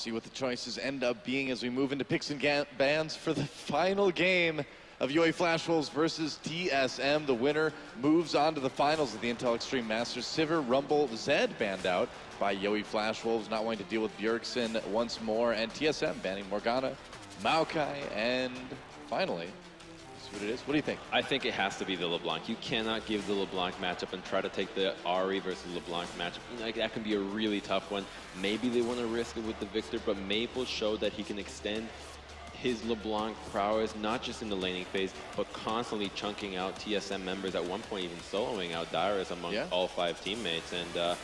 see what the choices end up being as we move into picks and bans for the final game of UA Flash Wolves versus TSM. The winner moves on to the finals of the Intel Extreme Masters. Sivir, Rumble, Zed banned out by UA Flash Wolves, not wanting to deal with Bjergsen once more, and TSM banning Morgana, Maokai, and finally, what it is. What do you think? I think it has to be the LeBlanc. You cannot give the LeBlanc matchup and try to take the Ahri versus LeBlanc matchup. Like, that can be a really tough one. Maybe they want to risk it with the Victor, but Maple showed that he can extend his LeBlanc prowess, not just in the laning phase, but constantly chunking out TSM members, at one point even soloing out Dyrus among all 5 teammates. And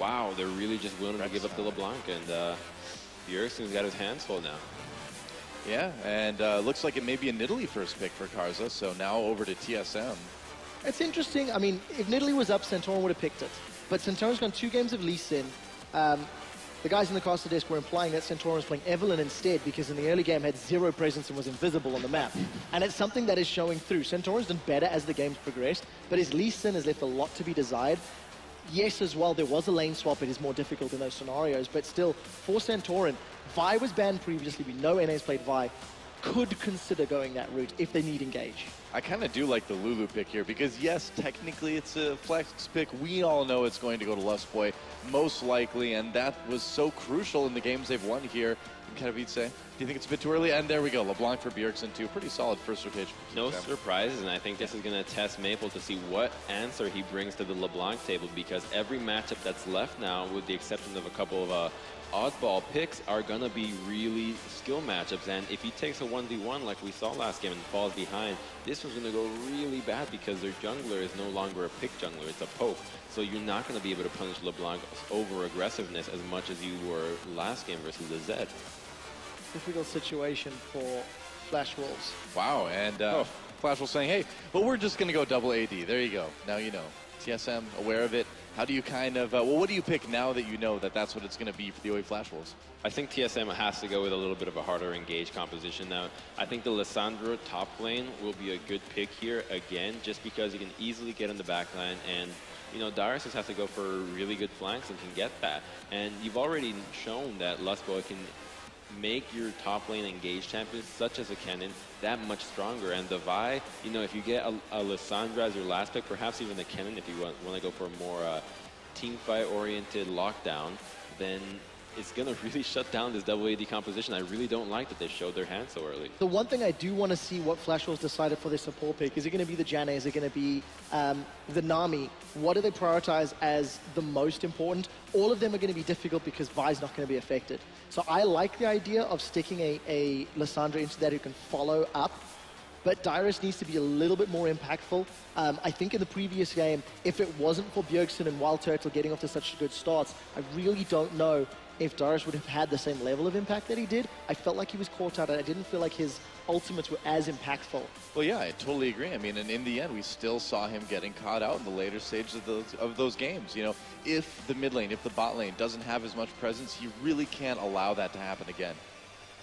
wow, they're really just willing to give up the LeBlanc, and Bjergsen's got his hands full now. Yeah, and looks like it may be a Nidalee first pick for Karza, so now over to TSM. It's interesting. I mean, if Nidalee was up, Santorin would have picked it. But Santorin's gone 2 games of Lee Sin. The guys in the caster desk were implying that Santorin was playing Evelynn instead, because in the early game had 0 presence and was invisible on the map. And it's something that is showing through. Santorin's done better as the game's progressed, but his Lee Sin has left a lot to be desired. Yes, as well, there was a lane swap. It is more difficult in those scenarios, but still, for Santorin, Vi was banned previously. We know NA's played Vi. Could consider going that route if they need engage. I kind of do like the Lulu pick here because, yes, technically it's a flex pick. We all know it's going to go to Lustboy, most likely, and that was so crucial in the games they've won here. Kind of, you'd say? Do you think it's a bit too early? And there we go, LeBlanc for Bjergsen too. Pretty solid first rotation. No surprises, and I think this is going to test Maple to see what answer he brings to the LeBlanc table, because every matchup that's left now, with the exception of a couple of oddball picks, are going to be really skill matchups. And if he takes a 1v1 like we saw last game and falls behind, this one's going to go really bad because their jungler is no longer a pick jungler, it's a poke. So you're not going to be able to punish LeBlanc's over-aggressiveness as much as you were last game versus the Zed. Difficult situation for Flash Wolves. Wow, and Flash Wolves saying, hey, well, we're just going to go double AD. There you go. Now you know. TSM aware of it. How do you kind of, well, what do you pick now that you know that that's what it's going to be for the UA Flash Wolves? I think TSM has to go with a little bit of a harder engage composition now. I think the Lissandra top lane will be a good pick here again, just because you can easily get in the backline, and you know, Dyrus just has to go for really good flanks and can get that. And you've already shown that Lustboy can make your top lane engage champions, such as a Kennen, that much stronger. And the Vi, you know, if you get a Lissandra as your last pick, perhaps even a Kennen if you want to go for a more team fight oriented lockdown, then it's going to really shut down this double AD composition. I really don't like that they showed their hand so early. The one thing I do want to see what Flash Wolves decided for their support pick. Is it going to be the Janna? Is it going to be the Nami? What do they prioritize as the most important? All of them are going to be difficult because Vi's not going to be affected. So I like the idea of sticking a Lissandra into that who can follow up. But Dyrus needs to be a little bit more impactful. I think in the previous game, if it wasn't for Bjergsen and Wild Turtle getting off to such good starts, I really don't know if Dyrus would have had the same level of impact that he did. I felt like he was caught out, and I didn't feel like his ultimates were as impactful. Well, yeah, I totally agree. I mean, and in the end, we still saw him getting caught out in the later stages of those games. You know, if the mid lane, if the bot lane doesn't have as much presence, you really can't allow that to happen again.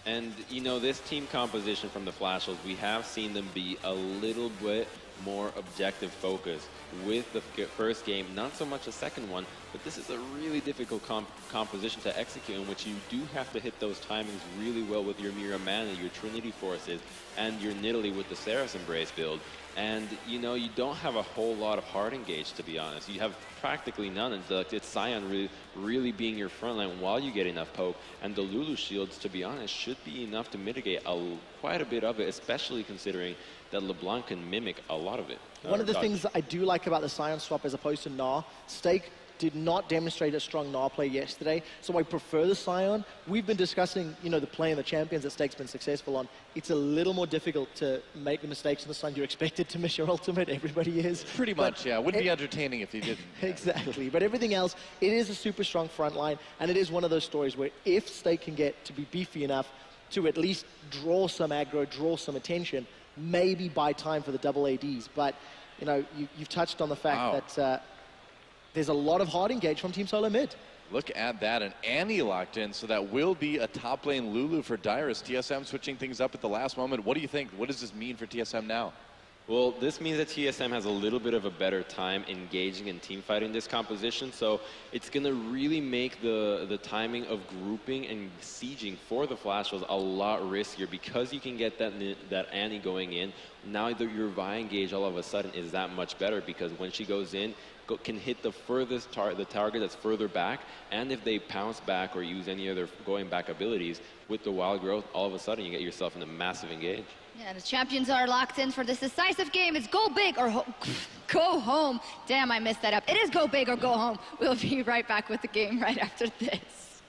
And, you know, this team composition from the Flash Wolves, we have seen them be a little bit more objective focused with the first game, not so much the second one, but this is a really difficult composition to execute, in which you do have to hit those timings really well with your Mira Mana, your Trinity Forces, and your Nidalee with the Seraph Embrace build. And, you know, you don't have a whole lot of hard engage, to be honest. You have practically none, and it's Sion really being your front line while you get enough poke. And the Lulu shields, to be honest, should be enough to mitigate quite a bit of it, especially considering that LeBlanc can mimic a lot of it. One of the things that I do like about the Sion swap as opposed to Gnar, Stake did not demonstrate a strong Gnar play yesterday, so I prefer the Sion. We've been discussing, you know, the play and the champions that Stake's been successful on. It's a little more difficult to make the mistakes in the Sion. You're expected to miss your ultimate, everybody is. Pretty much, yeah. Wouldn't be entertaining if you didn't. Exactly, but everything else, it is a super strong front line, and it is one of those stories where if Stake can get to be beefy enough to at least draw some aggro, draw some attention, maybe buy time for the double ADs. But, you know, you've touched on the fact that there's a lot of hard engage from Team Solo mid. Look at that, and Annie locked in, so that will be a top lane Lulu for Dyrus. TSM switching things up at the last moment. What do you think? What does this mean for TSM now? Well, this means that TSM has a little bit of a better time engaging in team fighting this composition, so it's going to really make the timing of grouping and sieging for the Flashwolves a lot riskier because you can get that Annie going in. Now your Vi engage all of a sudden is that much better because when she goes in, can hit the furthest the target that's further back, and if they pounce back or use any other going back abilities with the wild growth, all of a sudden you get yourself in a massive engage. Yeah, the champions are locked in for this decisive game. It's go big or go home. Damn, I messed that up. It is go big or go home. We'll be right back with the game right after this.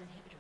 inhibitor.